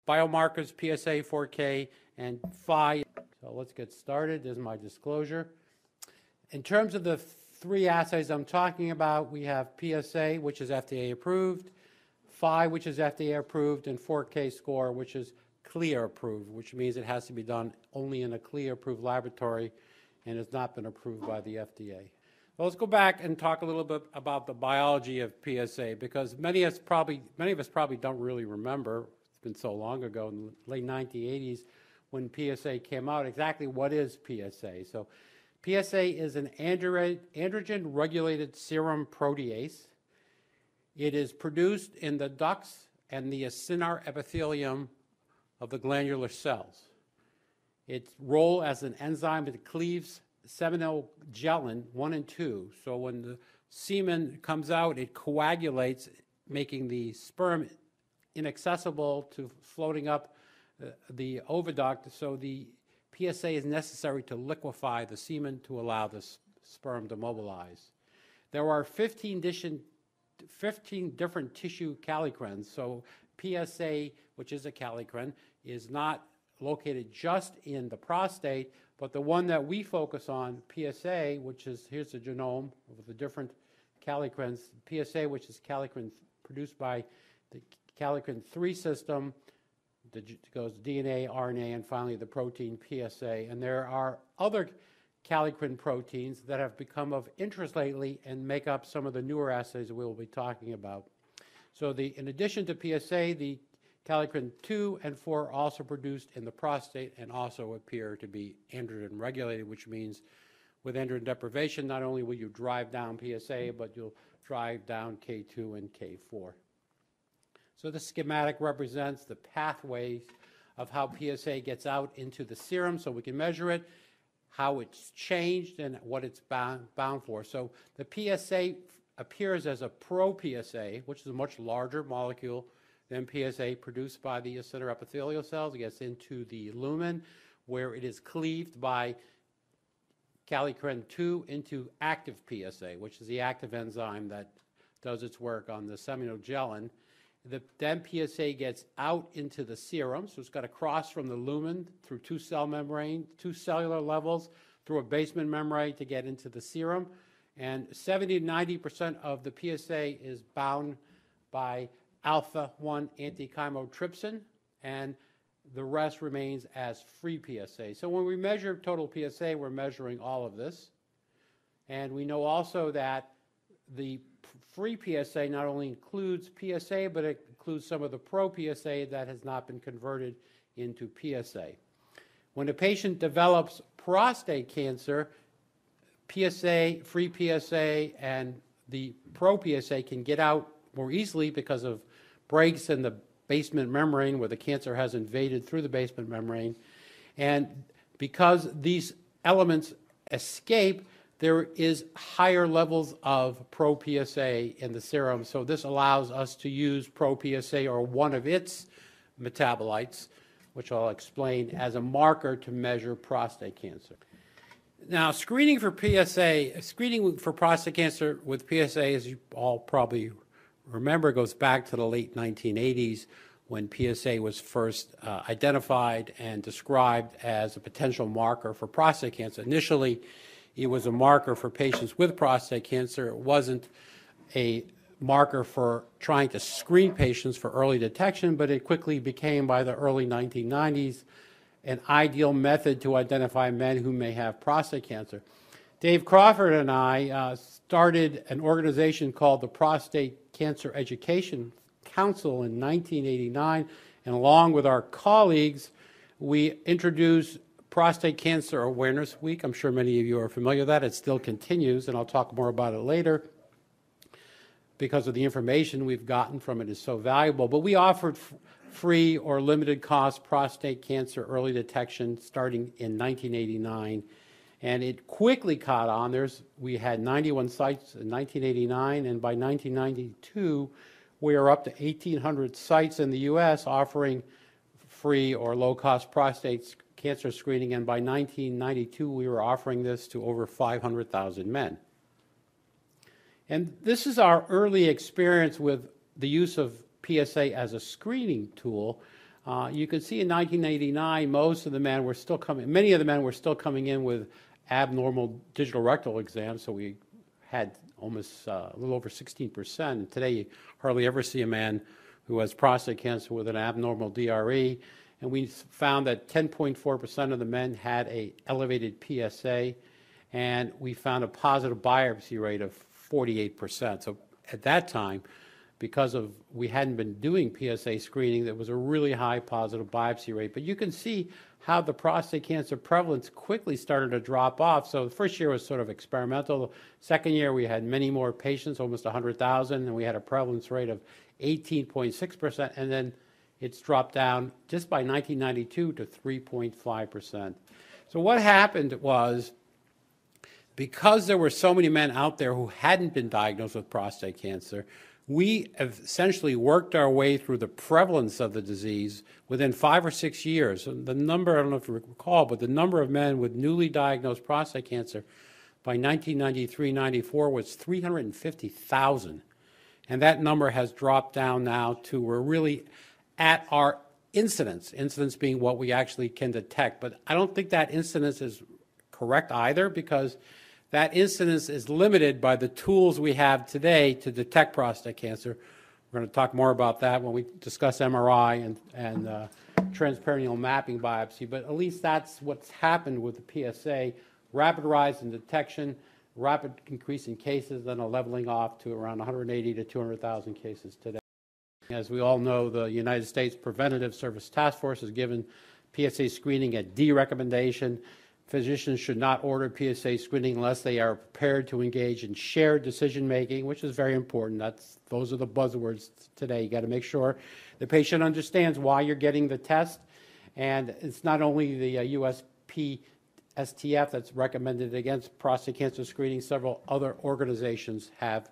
biomarkers, PSA, 4K, and Phi. So let's get started. There's my disclosure. In terms of the three assays I'm talking about, we have PSA, which is FDA approved, Phi, which is FDA approved, and 4K score, which is CLIA approved, which means it has to be done only in a CLIA approved laboratory and has not been approved by the FDA. Well, let's go back and talk a little bit about the biology of PSA, because many of us probably don't really remember. It's been so long ago, in the late 1980s, when PSA came out. Exactly what is PSA? So PSA is an androgen-regulated serum protease. It is produced in the ducts and the acinar epithelium of the glandular cells. Its role as an enzyme, it cleaves seminogellin 1 and 2. So when the semen comes out, it coagulates, making the sperm inaccessible to floating up the oviduct. So the PSA is necessary to liquefy the semen to allow the sperm to mobilize. There are 15 different tissue kallikreins. So PSA, which is a kallikrein, is not located just in the prostate, but the one that we focus on, PSA, which is, here's the genome of the different kallikreins. PSA, which is kallikrein produced by the kallikrein 3 system, that goes DNA, RNA, and finally the protein PSA. And there are other kallikrein proteins that have become of interest lately and make up some of the newer assays we'll be talking about. So in addition to PSA, the kallikrein 2 and 4 are also produced in the prostate and also appear to be androgen regulated, which means with androgen deprivation, not only will you drive down PSA, but you'll drive down K2 and K4. So the schematic represents the pathways of how PSA gets out into the serum so we can measure it, how it's changed, and what it's bound for. So the PSA appears as a pro-PSA, which is a much larger molecule than PSA produced by the acinar epithelial cells. It gets into the lumen, where it is cleaved by kallikrein 2 into active PSA, which is the active enzyme that does its work on the seminogellin. Then PSA gets out into the serum, so it's got to cross from the lumen through two cellular levels, through a basement membrane to get into the serum. And 70 to 90% of the PSA is bound by alpha-1 antichymotrypsin, and the rest remains as free PSA. So when we measure total PSA, we're measuring all of this. And we know also that the free PSA not only includes PSA, but it includes some of the pro-PSA that has not been converted into PSA. When a patient develops prostate cancer, PSA, free PSA, and the pro-PSA can get out more easily because of breaks in the basement membrane where the cancer has invaded through the basement membrane. And because these elements escape, there is higher levels of pro-PSA in the serum. So this allows us to use pro-PSA or one of its metabolites, which I'll explain, as a marker to measure prostate cancer. Now, screening for prostate cancer with PSA, as you all probably remember, goes back to the late 1980s when PSA was first identified and described as a potential marker for prostate cancer. Initially, it was a marker for patients with prostate cancer. It wasn't a marker for trying to screen patients for early detection, but it quickly became, by the early 1990s, an ideal method to identify men who may have prostate cancer. Dave Crawford and I started an organization called the Prostate Cancer Education Council in 1989, and along with our colleagues, we introduced Prostate Cancer Awareness Week. I'm sure many of you are familiar with that. It still continues, and I'll talk more about it later because of the information we've gotten from it is so valuable. But we offered free or limited cost prostate cancer early detection starting in 1989. And it quickly caught on. We had 91 sites in 1989, and by 1992, we are up to 1,800 sites in the U.S. offering free or low-cost prostate cancer screening, and by 1992, we were offering this to over 500,000 men. And this is our early experience with the use of PSA as a screening tool. You can see in 1989, most of the men were still coming, many of the men were still coming in with abnormal digital rectal exams, so we had almost a little over 16%. And today, you hardly ever see a man who has prostate cancer with an abnormal DRE. And we found that 10.4% of the men had an elevated PSA, and we found a positive biopsy rate of 48%. So at that time, because of we hadn't been doing PSA screening, there was a really high positive biopsy rate. But you can see how the prostate cancer prevalence quickly started to drop off. So the first year was sort of experimental. Second year, we had many more patients, almost 100,000, and we had a prevalence rate of 18.6%, and then it's dropped down just by 1992 to 3.5%. So what happened was, because there were so many men out there who hadn't been diagnosed with prostate cancer, we have essentially worked our way through the prevalence of the disease within 5 or 6 years. And the number, I don't know if you recall, but the number of men with newly diagnosed prostate cancer by 1993-94 was 350,000. And that number has dropped down now to we're really at our incidence being what we actually can detect. But I don't think that incidence is correct either, because that incidence is limited by the tools we have today to detect prostate cancer. We're going to talk more about that when we discuss MRI and transperineal mapping biopsy, but at least that's what's happened with the PSA. Rapid rise in detection, rapid increase in cases, then a leveling off to around 180 to 200,000 cases today. As we all know, the United States Preventative Service Task Force has given PSA screening a D recommendation. Physicians should not order PSA screening unless they are prepared to engage in shared decision-making, which is very important. Those are the buzzwords today. You got to make sure the patient understands why you're getting the test. And it's not only the USPSTF that's recommended against prostate cancer screening. Several other organizations have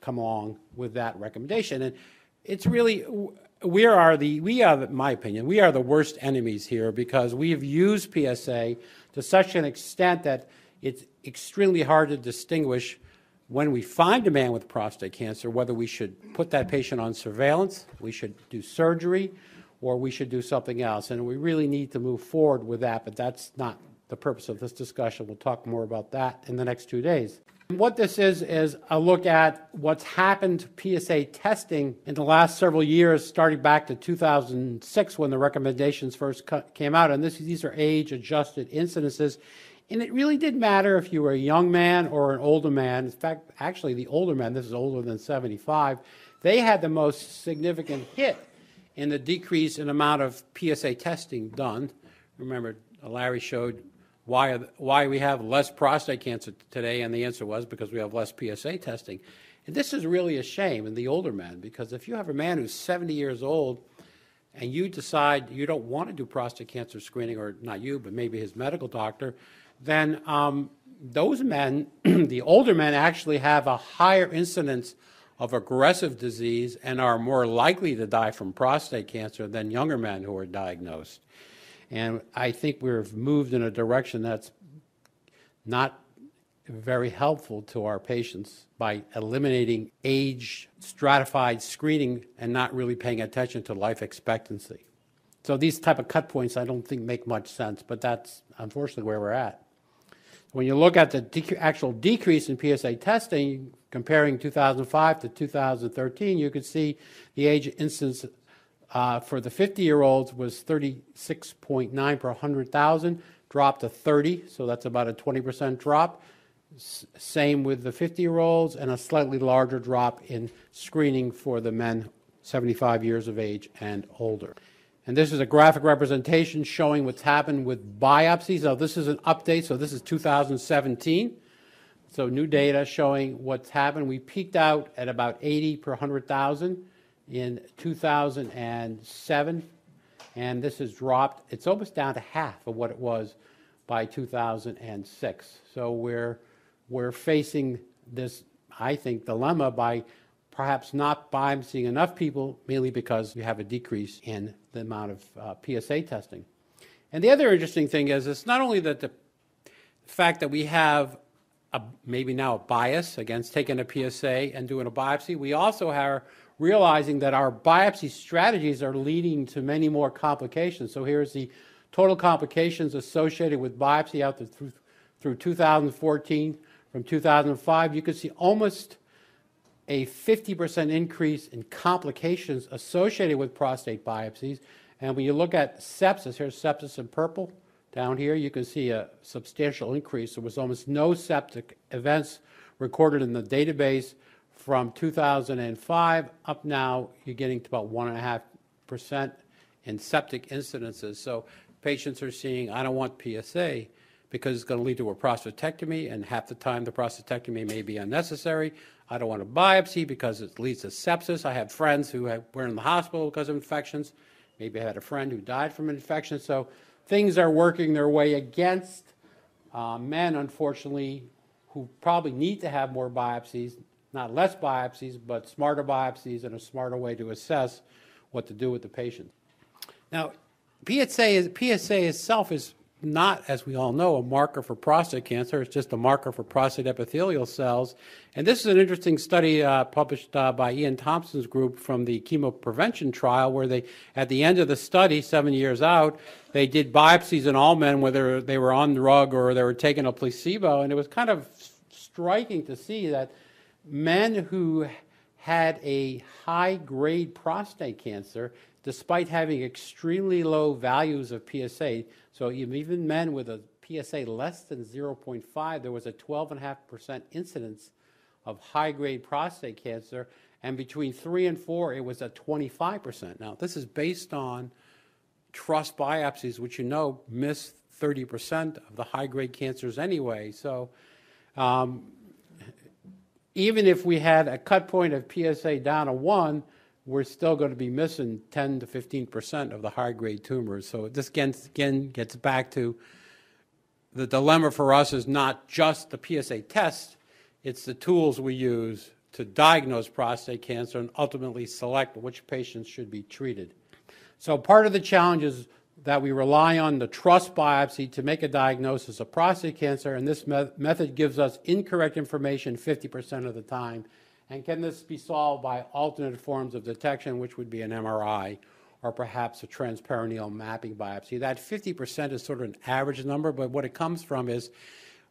come along with that recommendation. And it's really, in my opinion, we are the worst enemies here, because we have used PSA to such an extent that it's extremely hard to distinguish when we find a man with prostate cancer, whether we should put that patient on surveillance, we should do surgery, or we should do something else. And we really need to move forward with that, but that's not the purpose of this discussion. We'll talk more about that in the next 2 days. What this is a look at what's happened to PSA testing in the last several years, starting back to 2006 when the recommendations first came out. And these are age-adjusted incidences. And it really didn't matter if you were a young man or an older man. In fact, actually, the older men, this is older than 75, they had the most significant hit in the decrease in amount of PSA testing done. Remember, Larry showed why we have less prostate cancer today, and the answer was because we have less PSA testing. And this is really a shame in the older men, because if you have a man who's 70 years old and you decide you don't want to do prostate cancer screening, or not you, but maybe his medical doctor, then those men, the older men, actually have a higher incidence of aggressive disease and are more likely to die from prostate cancer than younger men who are diagnosed. And I think we've moved in a direction that's not very helpful to our patients by eliminating age stratified screening and not really paying attention to life expectancy. So these type of cut points I don't think make much sense, but that's unfortunately where we're at. When you look at the actual decrease in PSA testing, comparing 2005 to 2013, you can see the age incidence for the 50-year-olds was 36.9 per 100,000, dropped to 30, so that's about a 20% drop. Same with the 50-year-olds, and a slightly larger drop in screening for the men 75 years of age and older. And this is a graphic representation showing what's happened with biopsies. So this is an update, so this is 2017. So new data showing what's happened. We peaked out at about 80 per 100,000 in 2007, and this has dropped. It's almost down to half of what it was by 2006. So we're facing this, I think, dilemma by perhaps not biopsying enough people, mainly because you have a decrease in the amount of PSA testing. And the other interesting thing is it's not only that the fact that we have maybe now a bias against taking a PSA and doing a biopsy, we also are realizing that our biopsy strategies are leading to many more complications. So here's the total complications associated with biopsy out through 2014. From 2005, you can see almost a 50% increase in complications associated with prostate biopsies. And when you look at sepsis, here's sepsis in purple. Down here, you can see a substantial increase. There was almost no septic events recorded in the database from 2005 up now. You're getting to about 1.5% in septic incidences. So patients are seeing, I don't want PSA because it's going to lead to a prostatectomy, and half the time the prostatectomy may be unnecessary. I don't want a biopsy because it leads to sepsis. I have friends who were in the hospital because of infections. Maybe I had a friend who died from an infection. So things are working their way against men, unfortunately, who probably need to have more biopsies, not less biopsies, but smarter biopsies and a smarter way to assess what to do with the patient. Now, PSA itself is not, as we all know, a marker for prostate cancer. It's just a marker for prostate epithelial cells. And this is an interesting study published by Ian Thompson's group from the chemoprevention trial, where they, at the end of the study, 7 years out, they did biopsies in all men, whether they were on drug or they were taking a placebo. And it was kind of striking to see that men who had a high-grade prostate cancer, despite having extremely low values of PSA, so even men with a PSA less than 0.5, there was a 12.5% incidence of high-grade prostate cancer, and between 3 and 4, it was at 25%. Now, this is based on TRUST biopsies, which you know miss 30% of the high-grade cancers anyway. So even if we had a cut point of PSA down to 1, we're still going to be missing 10 to 15% of the high-grade tumors. So this again gets back to the dilemma for us is not just the PSA test, it's the tools we use to diagnose prostate cancer and ultimately select which patients should be treated. So part of the challenge is that we rely on the TRUST biopsy to make a diagnosis of prostate cancer, and this method gives us incorrect information 50% of the time. And can this be solved by alternate forms of detection, which would be an MRI or perhaps a transperineal mapping biopsy? That 50% is sort of an average number, but what it comes from is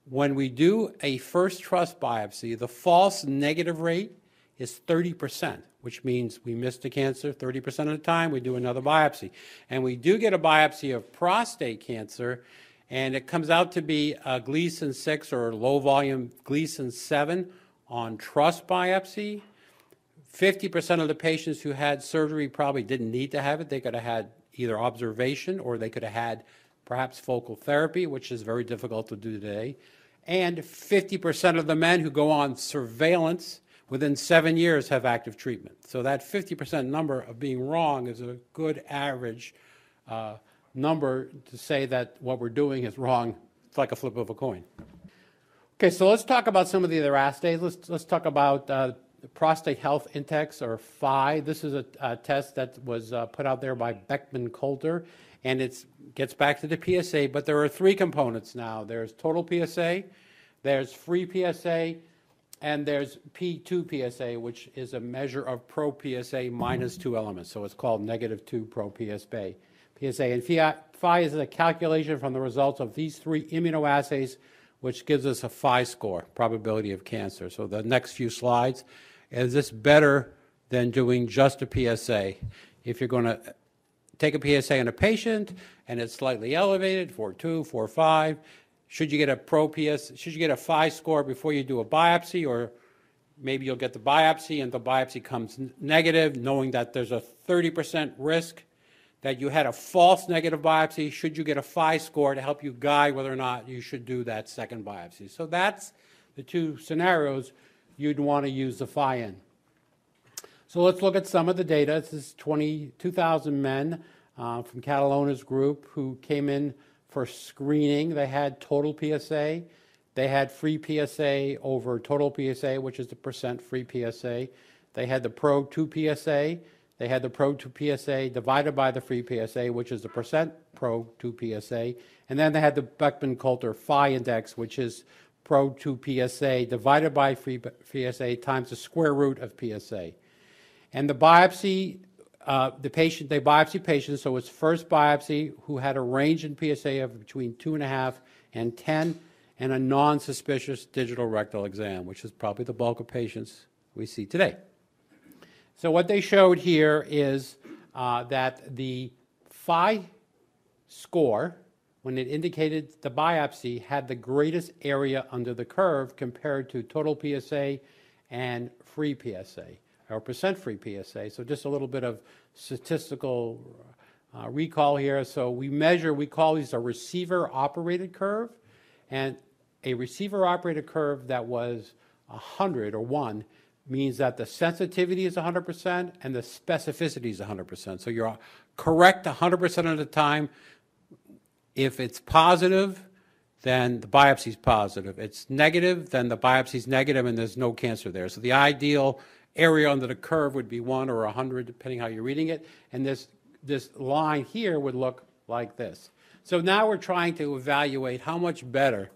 when we do a first TRUST biopsy, the false negative rate is 30%, which means we missed the cancer 30% of the time, we do another biopsy. And we do get a biopsy of prostate cancer, and it comes out to be a Gleason 6 or low-volume Gleason 7 on TRUST biopsy. 50% of the patients who had surgery probably didn't need to have it. They could have had either observation or they could have had perhaps focal therapy, which is very difficult to do today. And 50% of the men who go on surveillance within 7 years have active treatment. So that 50% number of being wrong is a good average number to say that what we're doing is wrong. It's like a flip of a coin. Okay, so let's talk about some of the other assays. Let's talk about the Prostate Health Index, or PHI. This is a test that was put out there by Beckman Coulter, and it gets back to the PSA, but there are 3 components now. There's total PSA, there's free PSA, and there's P2 PSA, which is a measure of pro-PSA minus 2 elements. So it's called -2 pro-PSA. And PHI is a calculation from the results of these 3 immunoassays, which gives us a PHI score, probability of cancer. So the next few slides, is this better than doing just a PSA? If you're going to take a PSA on a patient and it's slightly elevated, 4.2, 4.5, should you get a PHI score before you do a biopsy, or maybe you'll get the biopsy and the biopsy comes negative, knowing that there's a 30% risk that you had a false negative biopsy? Should you get a PHI score to help you guide whether or not you should do that second biopsy? So that's the 2 scenarios you'd want to use the PHI in. So let's look at some of the data. This is 22,000 men from Catalona's group who came in for screening. They had total PSA. They had free PSA over total PSA, which is the percent free PSA. They had the Pro-2 PSA. They had the Pro-2 PSA divided by the free PSA, which is the percent Pro-2 PSA. And then they had the Beckman-Coulter PHI index, which is Pro-2 PSA divided by free PSA times the square root of PSA. And the biopsy, they biopsy patients, so it's first biopsy who had a range in PSA of between 2.5 and 10, and a non-suspicious digital rectal exam, which is probably the bulk of patients we see today. So what they showed here is that the phi score, when it indicated the biopsy, had the greatest area under the curve compared to total PSA and free PSA, or percent free PSA. So just a little bit of statistical recall here. So we call these a receiver-operated curve, and a receiver-operated curve that was 100 or 1 means that the sensitivity is 100% and the specificity is 100%. So you're correct 100% of the time. If it's positive, then the biopsy is positive. It's negative, then the biopsy is negative and there's no cancer there. So the ideal area under the curve would be 1 or 100, depending how you're reading it. And this line here would look like this. So now we're trying to evaluate how much better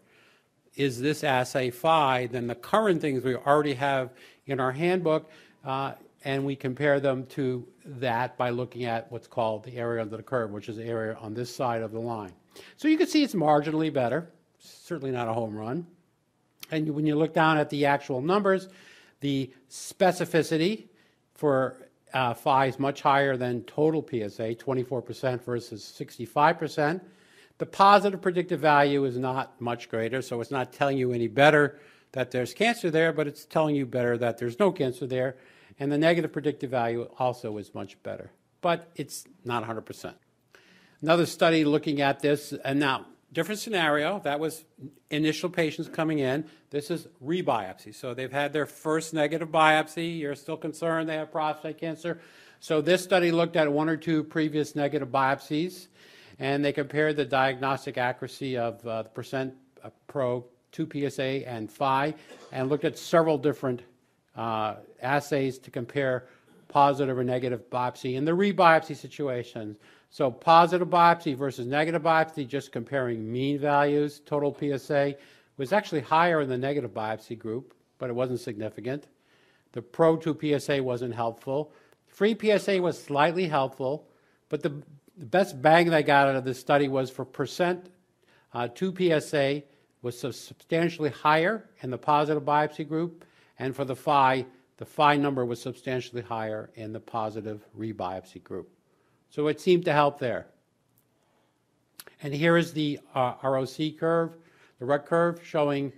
is this assay phi than the current things we already have in our handbook, and we compare them to that by looking at what's called the area under the curve, which is the area on this side of the line. So you can see it's marginally better, certainly not a home run. And when you look down at the actual numbers, the specificity for phi is much higher than total PSA, 24% versus 65%. The positive predictive value is not much greater, so it's not telling you any better that there's cancer there, but it's telling you better that there's no cancer there. And the negative predictive value also is much better, but it's not 100%. Another study looking at this, and now, different scenario. That was initial patients coming in. This is rebiopsy. So they've had their first negative biopsy. You're still concerned they have prostate cancer. So this study looked at 1 or 2 previous negative biopsies, and they compared the diagnostic accuracy of the percent pro to PSA and phi, and looked at several different assays to compare positive or negative biopsy in the rebiopsy situations. So positive biopsy versus negative biopsy, just comparing mean values, total PSA, was actually higher in the negative biopsy group, but it wasn't significant. The pro to PSA wasn't helpful. Free PSA was slightly helpful, but the best bang they got out of this study was for percent to PSA was substantially higher in the positive biopsy group, and for the phi number was substantially higher in the positive rebiopsy group. So it seemed to help there. And here is the ROC curve, the red curve, showing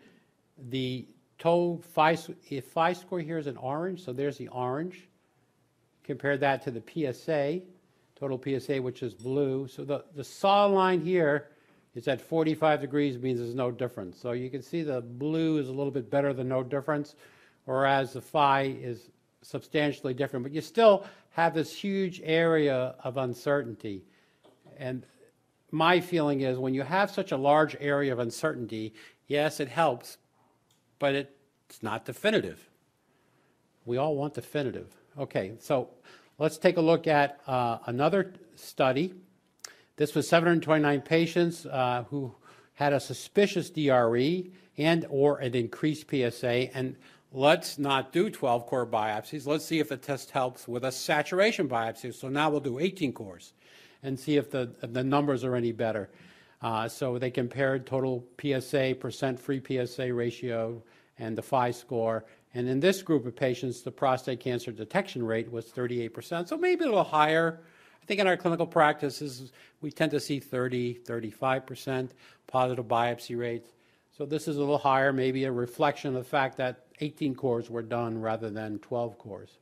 the total phi score here is in orange, so there's the orange. Compare that to the PSA, total PSA, which is blue. So the solid line here is at 45 degrees, means there's no difference. So you can see the blue is a little bit better than no difference, whereas the phi is substantially different. But you still have this huge area of uncertainty. And my feeling is when you have such a large area of uncertainty, yes, it helps, but it's not definitive. We all want definitive. Okay, so let's take a look at another study. This was 729 patients who had a suspicious DRE and or an increased PSA, and let's not do 12 core biopsies. Let's see if the test helps with a saturation biopsy. So now we'll do 18 cores and see if the numbers are any better. So they compared total PSA, percent free PSA ratio, and the phi score. And in this group of patients, the prostate cancer detection rate was 38%, so maybe a little higher. I think in our clinical practices, we tend to see 30, 35% positive biopsy rates. So this is a little higher, maybe a reflection of the fact that 18 cores were done rather than 12 cores.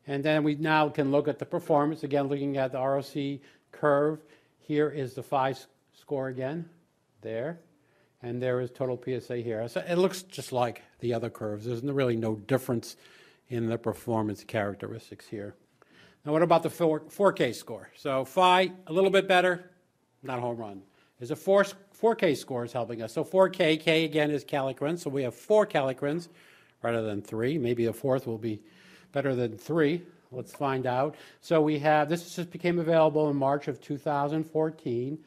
And then we now can look at the performance, again looking at the ROC curve. Here is the phi score again, there. And there is total PSA here. So it looks just like the other curves. There's really no difference in the performance characteristics here. Now what about the 4K score? So phi, a little bit better, not a home run. There's a 4K score is helping us. So 4K, K again is kallikrein, so we have 4 kallikreins rather than 3. Maybe a fourth will be better than 3. Let's find out. So we have, this just became available in March of 2014.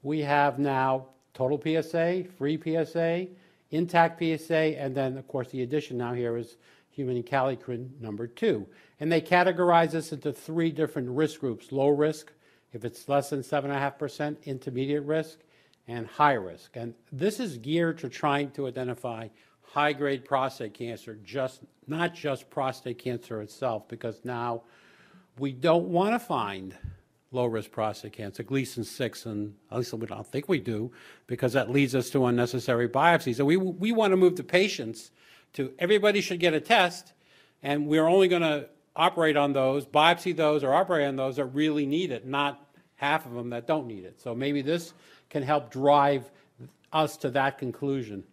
We have now total PSA, free PSA, intact PSA, and then of course the addition now here is human kallikrein number 2. And they categorize this into 3 different risk groups: low risk, if it's less than 7.5%, intermediate risk, and high risk. And this is geared to trying to identify high-grade prostate cancer, not just prostate cancer itself, because now we don't want to find low-risk prostate cancer, Gleason 6, and at least we don't think we do, because that leads us to unnecessary biopsies. So we want to move the patients to everybody should get a test, and we're only going to operate on those, biopsy those, or operate on those that really need it, not half of them that don't need it. So maybe this can help drive us to that conclusion.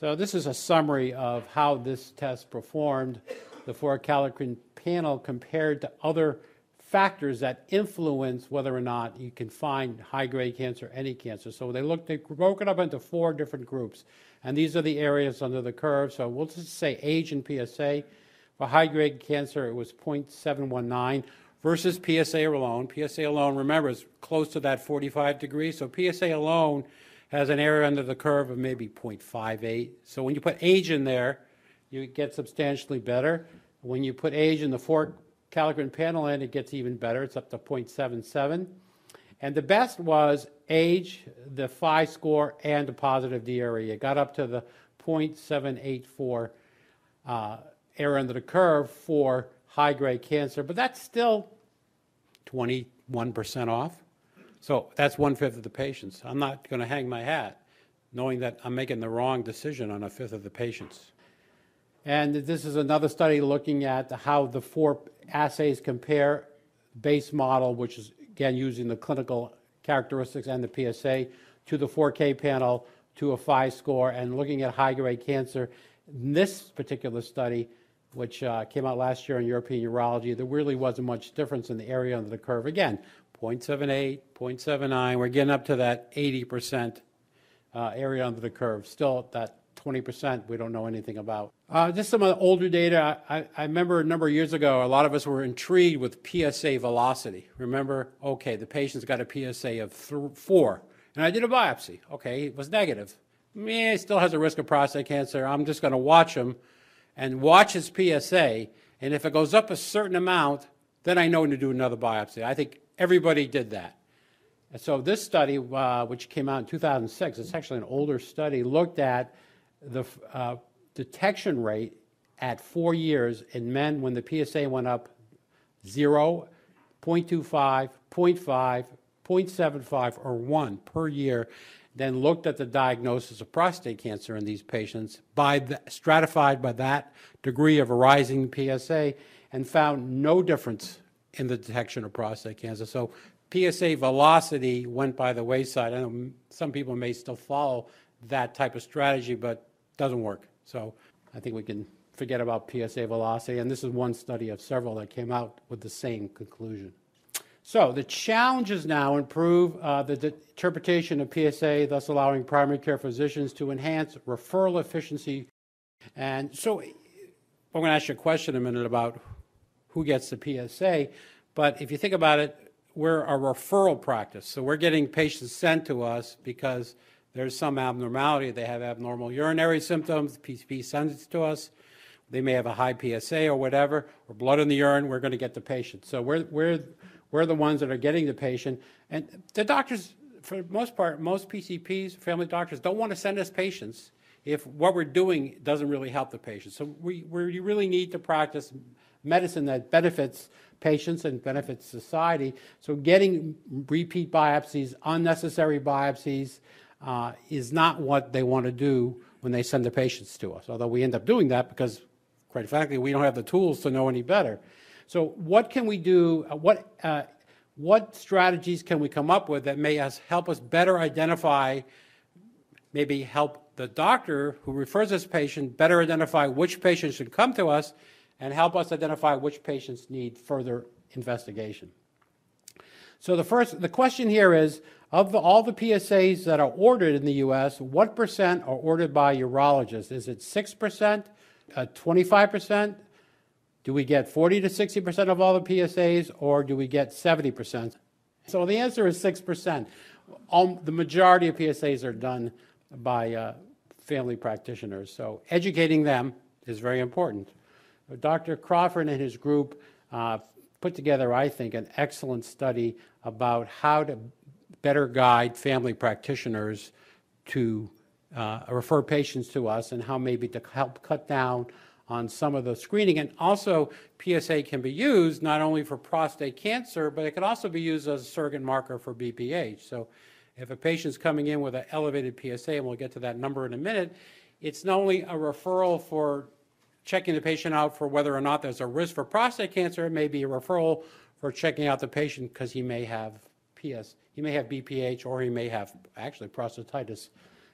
So this is a summary of how this test performed, the 4 kallikrein panel, compared to other factors that influence whether or not you can find high-grade cancer, any cancer. So they broke it up into 4 different groups, and these are the areas under the curve. So we'll just say age and PSA. For high-grade cancer, it was 0.719 versus PSA alone. PSA alone, remember, is close to that 45 degrees, so PSA alone has an area under the curve of maybe 0.58. So when you put age in there, you get substantially better. When you put age in the 4 kallikrein panel in, it gets even better. It's up to 0.77. And the best was age, the phi score, and the positive D area. It got up to the 0.784 area under the curve for high-grade cancer, but that's still 21% off. So that's 1/5 of the patients. I'm not going to hang my hat knowing that I'm making the wrong decision on 1/5 of the patients. And this is another study looking at how the 4 assays compare: base model, which is, again, using the clinical characteristics and the PSA, to the 4K panel, to a phi score, and looking at high-grade cancer. In this particular study, which came out last year in European Urology, there really wasn't much difference in the area under the curve. Again, 0.78, 0.79, we're getting up to that 80% area under the curve. Still, that 20% we don't know anything about. Just some of the older data. I remember a number of years ago, a lot of us were intrigued with PSA velocity. Remember, okay, the patient's got a PSA of 4, and I did a biopsy. Okay, it was negative. He still has a risk of prostate cancer. I'm just going to watch him and watch his PSA, and if it goes up a certain amount, then I know to do another biopsy. I think everybody did that. And so this study, which came out in 2006, it's actually an older study, looked at the detection rate at 4 years in men when the PSA went up 0, 0.25, 0.5, 0.75, or 1 per year, then looked at the diagnosis of prostate cancer in these patients stratified by that degree of a rising PSA, and found no difference in the detection of prostate cancer. So PSA velocity went by the wayside. I know some people may still follow that type of strategy, but it doesn't work. So I think we can forget about PSA velocity, and this is one study of several that came out with the same conclusion. So the challenge is now improve the interpretation of PSA, thus allowing primary care physicians to enhance referral efficiency. And so I'm going to ask you a question in a minute about who gets the PSA, but if you think about it, we're a referral practice. So we're getting patients sent to us because there's some abnormality. They have abnormal urinary symptoms. The PCP sends it to us. They may have a high PSA or whatever, or blood in the urine. We're going to get the patient. So we're the ones that are getting the patient. And the doctors, for the most part, most PCPs, family doctors, don't want to send us patients if what we're doing doesn't really help the patient. So we really need to practice medicine that benefits patients and benefits society. So getting repeat biopsies, unnecessary biopsies, is not what they want to do when they send the patients to us, although we end up doing that because, quite frankly, we don't have the tools to know any better. So what can we do? What strategies can we come up with that may help us better identify, maybe help the doctor who refers this patient better identify which patients should come to us and help us identify which patients need further investigation? So the question here is, of all the PSAs that are ordered in the U.S., what percent are ordered by urologists? Is it 6%, 25%? Do we get 40 to 60% of all the PSAs, or do we get 70%? So the answer is 6%. The majority of PSAs are done by family practitioners. So educating them is very important. Dr. Crawford and his group put together, I think, an excellent study about how to better guide family practitioners to refer patients to us and how maybe to help cut down on some of the screening. And also, PSA can be used not only for prostate cancer, but it can also be used as a surrogate marker for BPH. So if a patient's coming in with an elevated PSA, and we'll get to that number in a minute, it's not only a referral for checking the patient out for whether or not there's a risk for prostate cancer, it may be a referral for checking out the patient because he may have BPH, or he may have actually prostatitis,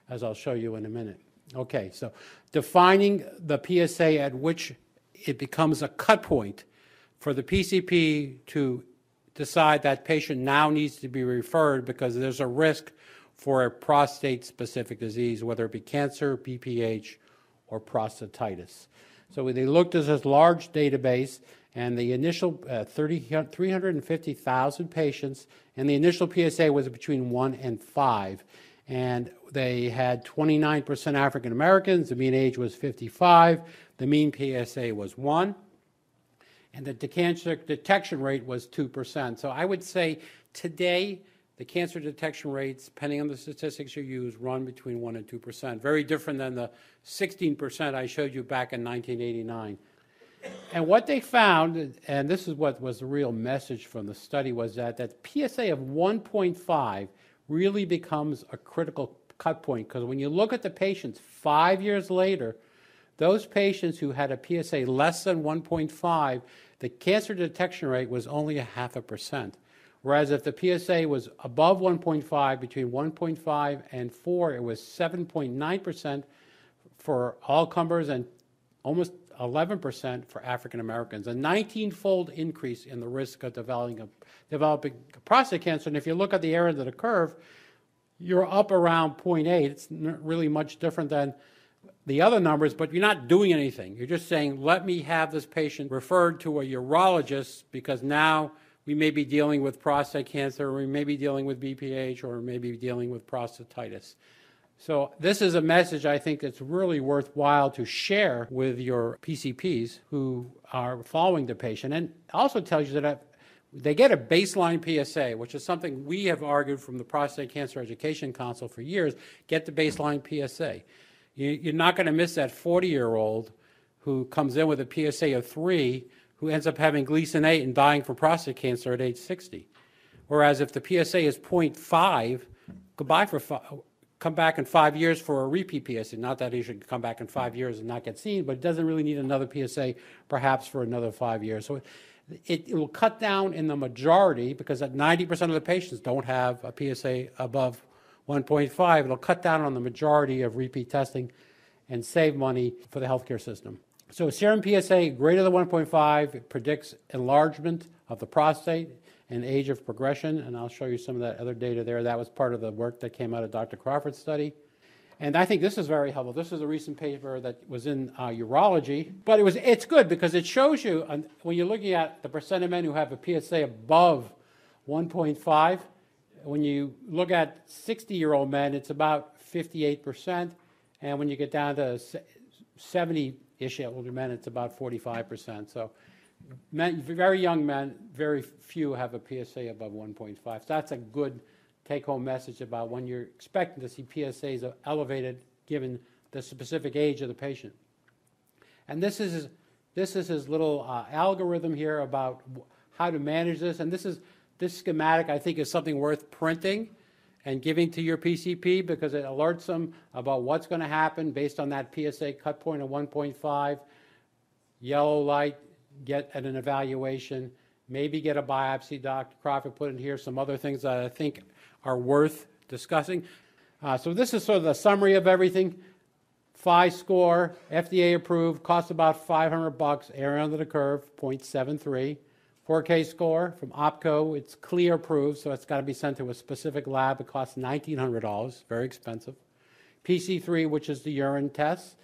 as I'll show you in a minute. Okay, so defining the PSA at which it becomes a cut point for the PCP to decide that patient now needs to be referred because there's a risk for a prostate-specific disease, whether it be cancer, BPH, or prostatitis. So they looked at this large database, and the initial 350,000 patients, and the initial PSA was between 1 and 5. And they had 29% African Americans, the mean age was 55, the mean PSA was 1, and the cancer detection rate was 2%. So I would say today, the cancer detection rates, depending on the statistics you use, run between 1 and 2%. Very different than the 16% I showed you back in 1989. And what they found, and this is what was the real message from the study, was that PSA of 1.5 really becomes a critical cut point, because when you look at the patients 5 years later, those patients who had a PSA less than 1.5, the cancer detection rate was only 0.5%. Whereas if the PSA was above 1.5, between 1.5 and 4, it was 7.9% for all comers and almost 11% for African Americans, a 19-fold increase in the risk of developing prostate cancer. And if you look at the area of the curve, you're up around 0.8. It's not really much different than the other numbers, but you're not doing anything. You're just saying, let me have this patient referred to a urologist because now we may be dealing with prostate cancer, or we may be dealing with BPH, or maybe dealing with prostatitis. So this is a message I think that's really worthwhile to share with your PCPs who are following the patient. And also tells you that they get a baseline PSA, which is something we have argued from the Prostate Cancer Education Council for years. Get the baseline PSA. You're not going to miss that 40-year-old who comes in with a PSA of 3 who ends up having Gleason 8 and dying from prostate cancer at age 60. Whereas if the PSA is 0.5, come back in 5 years for a repeat PSA. Not that he should come back in 5 years and not get seen, but it doesn't really need another PSA perhaps for another 5 years. So it will cut down in the majority, because at 90% of the patients don't have a PSA above 1.5. It'll cut down on the majority of repeat testing and save money for the healthcare system. So serum PSA greater than 1.5 predicts enlargement of the prostate and age of progression, and I'll show you some of that other data there. That was part of the work that came out of Dr. Crawford's study. And I think this is very helpful. This is a recent paper that was in urology, but it's good because it shows you, when you're looking at the percent of men who have a PSA above 1.5, when you look at 60-year-old men, it's about 58%, and when you get down to 70-ish older men, it's about 45%. So men, very young men, very few have a PSA above 1.5. So that's a good take-home message about when you're expecting to see PSAs elevated given the specific age of the patient. And this is his little algorithm here about how to manage this. And this schematic, I think, is something worth printing and giving to your PCP, because it alerts them about what's going to happen based on that PSA cut point of 1.5. Yellow light, get an evaluation, maybe get a biopsy. Dr. Crawford put in here some other things that I think are worth discussing. So this is sort of the summary of everything. PHI score, FDA approved, costs about $500, area under the curve, 0.73. 4K score from OPCO, it's CLIA approved, so it's got to be sent to a specific lab. It costs $1,900, very expensive. PC3, which is the urine test,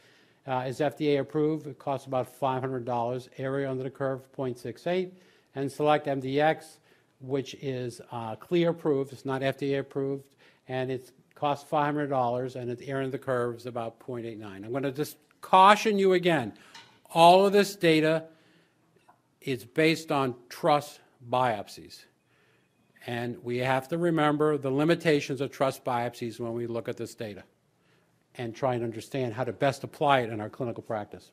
is FDA approved. It costs about $500, area under the curve, 0.68. And Select MDX, which is CLIA approved, it's not FDA approved, and it costs $500, and its area under the curve is about 0.89. I'm going to just caution you again. all of this data is based on TRUST biopsies. And we have to remember the limitations of TRUST biopsies when we look at this data and try and understand how to best apply it in our clinical practice.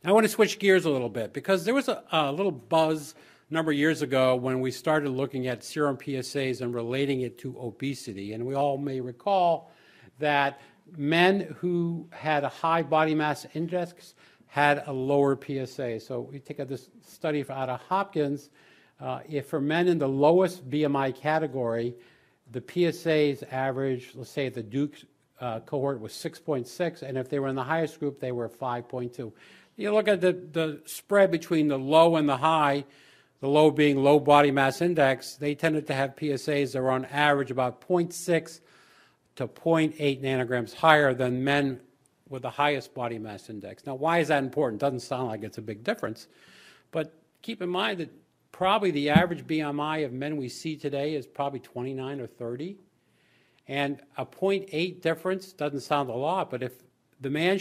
Now I want to switch gears a little bit because there was a little buzz a number of years ago when we started looking at serum PSAs and relating it to obesity. And we all may recall that men who had a high body mass index had a lower PSA. So we take this study out of Hopkins. If for men in the lowest BMI category, the PSA's average, let's say the Duke cohort was 6.6, and if they were in the highest group, they were 5.2. You look at the spread between the low and the high, the low being low body mass index, they tended to have PSAs that were on average about 0.6 to 0.8 nanograms higher than men with the highest body mass index. Now, why is that important? Doesn't sound like it's a big difference, but keep in mind that probably the average BMI of men we see today is probably 29 or 30. And a 0.8 difference doesn't sound a lot, but if the man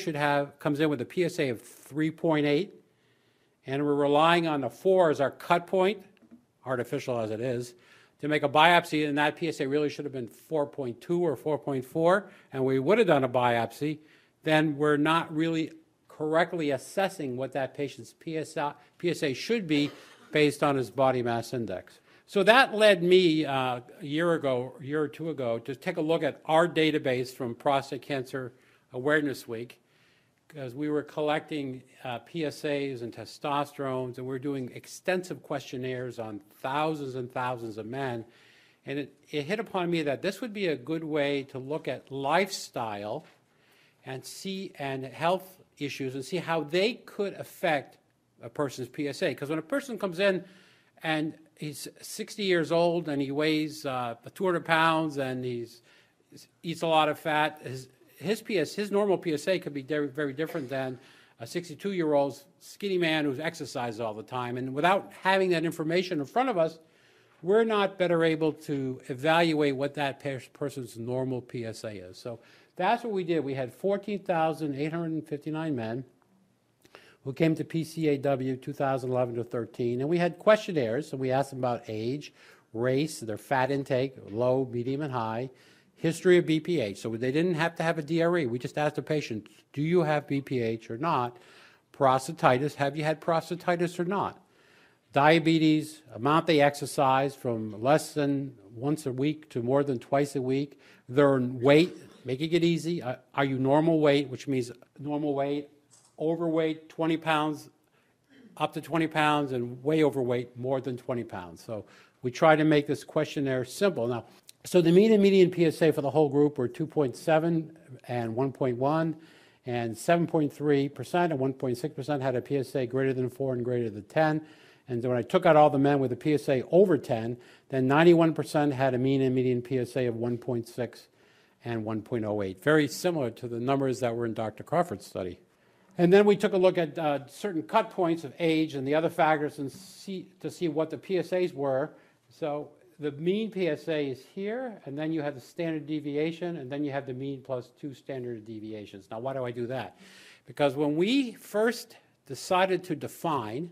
comes in with a PSA of 3.8, and we're relying on the 4 as our cut point, artificial as it is, to make a biopsy, and that PSA really should have been 4.2 or 4.4, and we would have done a biopsy, then we're not really correctly assessing what that patient's PSA should be based on his body mass index. So that led me a year or two ago, to take a look at our database from Prostate Cancer Awareness Week, because we were collecting PSAs and testosterones, and we were doing extensive questionnaires on thousands and thousands of men. And it hit upon me that this would be a good way to look at lifestyle and health issues and see how they could affect a person's PSA. Because when a person comes in and he's 60 years old and he weighs 200 pounds and eats a lot of fat, his normal PSA could be very, very different than a 62-year-old skinny man who's exercises all the time. And without having that information in front of us, we're not better able to evaluate what that person's normal PSA is. So that's what we did. We had 14,859 men who came to PCAW 2011 to 13, and we had questionnaires. So we asked them about age, race, their fat intake, low, medium, and high, history of BPH. So they didn't have to have a DRE. We just asked the patient, do you have BPH or not? Prostatitis, have you had prostatitis or not? Diabetes, amount they exercise from less than once a week to more than twice a week. Their weight, making it easy. Are you normal weight, which means normal weight, overweight, 20 pounds, up to 20 pounds, and way overweight, more than 20 pounds. So we try to make this questionnaire simple. Now, so the mean and median PSA for the whole group were 2.7 and 1.1, and 7.3% and 1.6% had a PSA greater than 4 and greater than 10. And when I took out all the men with a PSA over 10, then 91% had a mean and median PSA of 1.6 and 1.08. Very similar to the numbers that were in Dr. Crawford's study. And then we took a look at certain cut points of age and the other factors and to see what the PSAs were. So the mean PSA is here, and then you have the standard deviation, and then you have the mean plus 2 standard deviations. Now, why do I do that? Because when we first decided to define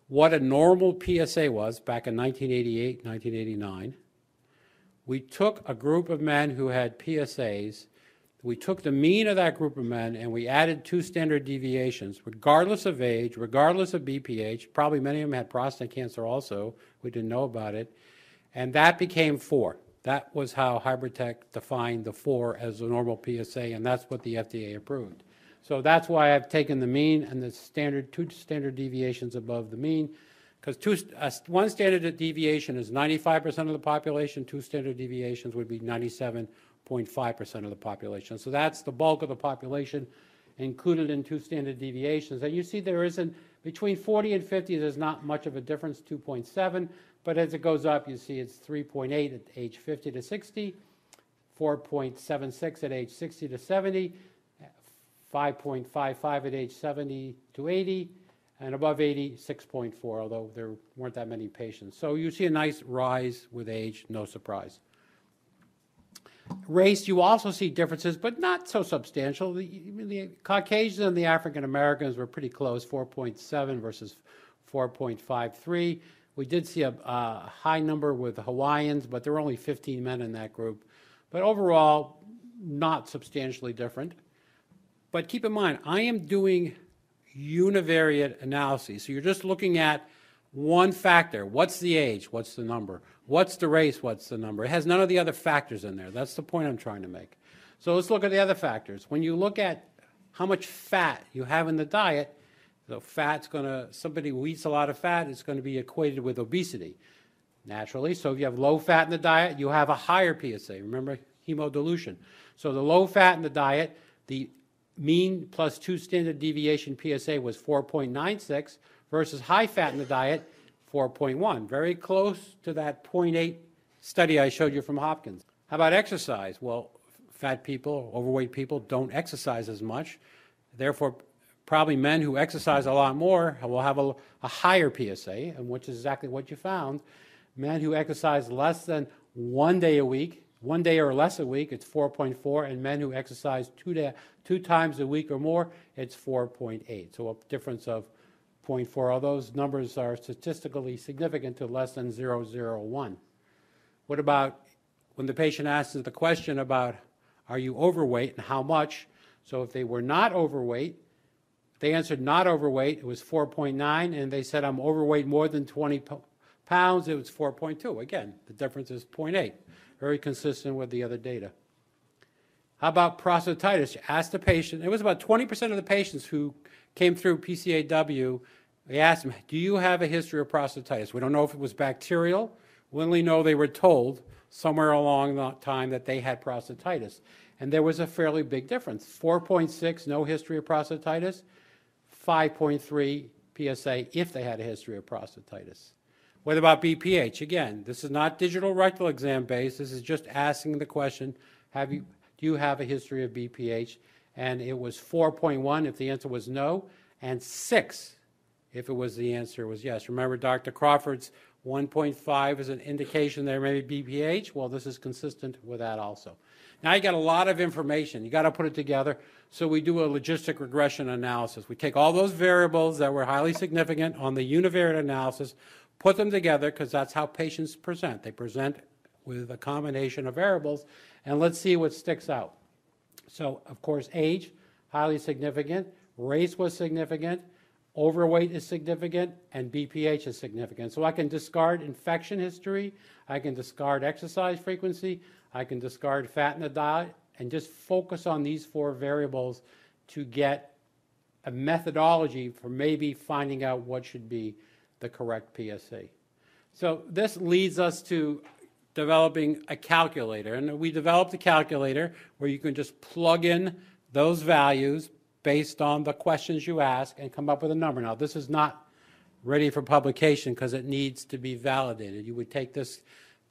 what a normal PSA was back in 1988, 1989, we took a group of men who had PSAs. We took the mean of that group of men and we added 2 standard deviations, regardless of age, regardless of BPH. Probably many of them had prostate cancer also. We didn't know about it. And that became 4. That was how HybridTech defined the 4 as a normal PSA, and that's what the FDA approved. So that's why I've taken the mean and the standard 2 standard deviations above the mean, because 1 standard deviation is 95% of the population, 2 standard deviations would be 97.5% of the population. So that's the bulk of the population included in 2 standard deviations. And you see there isn't, between 40 and 50, there's not much of a difference, 2.7, but as it goes up, you see it's 3.8 at age 50 to 60, 4.76 at age 60 to 70, 5.55 at age 70 to 80, and above 80, 6.4, although there weren't that many patients. So you see a nice rise with age, no surprise. Race, you also see differences, but not so substantial. The Caucasians and the African Americans were pretty close, 4.7 versus 4.53. We did see a high number with the Hawaiians, but there were only 15 men in that group. But overall, not substantially different. But keep in mind, I am doing univariate analyses. So you're just looking at one factor. What's the age? What's the number? What's the race? What's the number? It has none of the other factors in there. That's the point I'm trying to make. So let's look at the other factors. When you look at how much fat you have in the diet, so fat's going to, somebody who eats a lot of fat is going to be equated with obesity, naturally. So if you have low fat in the diet, you have a higher PSA. Remember hemodilution. So the low fat in the diet, the mean plus 2 standard deviation PSA was 4.96 versus high fat in the diet, 4.1. Very close to that 0.8 study I showed you from Hopkins. How about exercise? Well, fat people, overweight people don't exercise as much. Therefore, probably men who exercise a lot more will have a higher PSA, and which is exactly what you found. Men who exercise less than 1 day a week, 1 day or less a week, it's 4.4, and men who exercise two times a week or more, it's 4.8. So a difference of 0.4. All those numbers are statistically significant to less than 0.001. What about when the patient asks the question about, are you overweight and how much? So if they were not overweight, they answered not overweight, it was 4.9, and they said I'm overweight more than 20 pounds, it was 4.2. Again, the difference is 0.8. Very consistent with the other data. How about prostatitis? You asked the patient, it was about 20% of the patients who came through PCAW, they asked them, do you have a history of prostatitis? We don't know if it was bacterial. We only know they were told somewhere along the time that they had prostatitis. And there was a fairly big difference. 4.6, no history of prostatitis. 5.3 PSA if they had a history of prostatitis. What about BPH? Again, this is not digital rectal exam based. This is just asking the question, do you have a history of BPH? And it was 4.1 if the answer was no, and 6 if it was the answer was yes. Remember Dr. Crawford's 1.5 is an indication there may be BPH. Well, this is consistent with that also. Now you got a lot of information. You got to put it together. So we do a logistic regression analysis. We take all those variables that were highly significant on the univariate analysis, put them together because that's how patients present. They present with a combination of variables, and let's see what sticks out. So, of course, age, highly significant. Race was significant. Overweight is significant, and BPH is significant. So I can discard infection history, I can discard exercise frequency, I can discard fat in the diet, and just focus on these 4 variables to get a methodology for maybe finding out what should be the correct PSA. So this leads us to developing a calculator. And we developed a calculator where you can just plug in those values based on the questions you ask and come up with a number. Now, this is not ready for publication because it needs to be validated. You would take this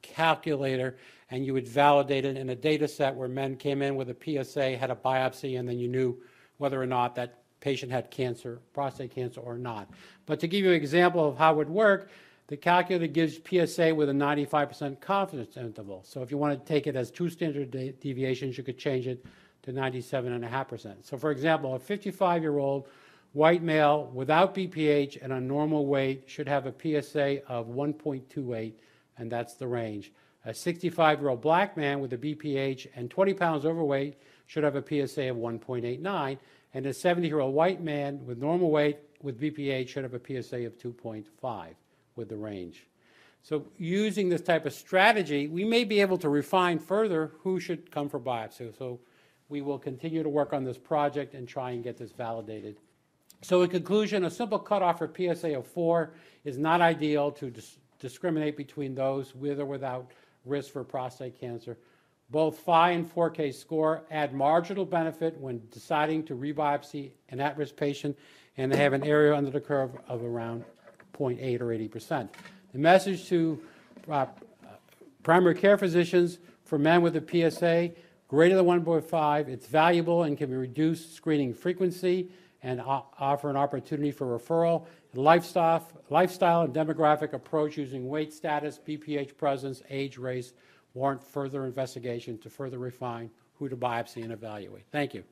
calculator and you would validate it in a data set where men came in with a PSA, had a biopsy, and then you knew whether or not that patient had cancer, prostate cancer or not. But to give you an example of how it would work, the calculator gives PSA with a 95% confidence interval. So if you want to take it as 2 standard deviations, you could change it to 97.5%. So for example, a 55-year-old white male without BPH and a normal weight should have a PSA of 1.28, and that's the range. A 65-year-old black man with a BPH and 20 pounds overweight should have a PSA of 1.89, and a 70-year-old white man with normal weight with BPH should have a PSA of 2.5 with the range. So using this type of strategy, we may be able to refine further who should come for biopsy. So we will continue to work on this project and try and get this validated. So in conclusion, a simple cutoff for PSA of 4 is not ideal to discriminate between those with or without risk for prostate cancer. Both Phi and 4K score add marginal benefit when deciding to rebiopsy an at-risk patient, and they have an area under the curve of around 0.8 or 80%. The message to primary care physicians for men with a PSA greater than 1.5, it's valuable and can reduce screening frequency and offer an opportunity for referral. Lifestyle and demographic approach using weight status, BPH presence, age, race warrant further investigation to further refine who to biopsy and evaluate. Thank you.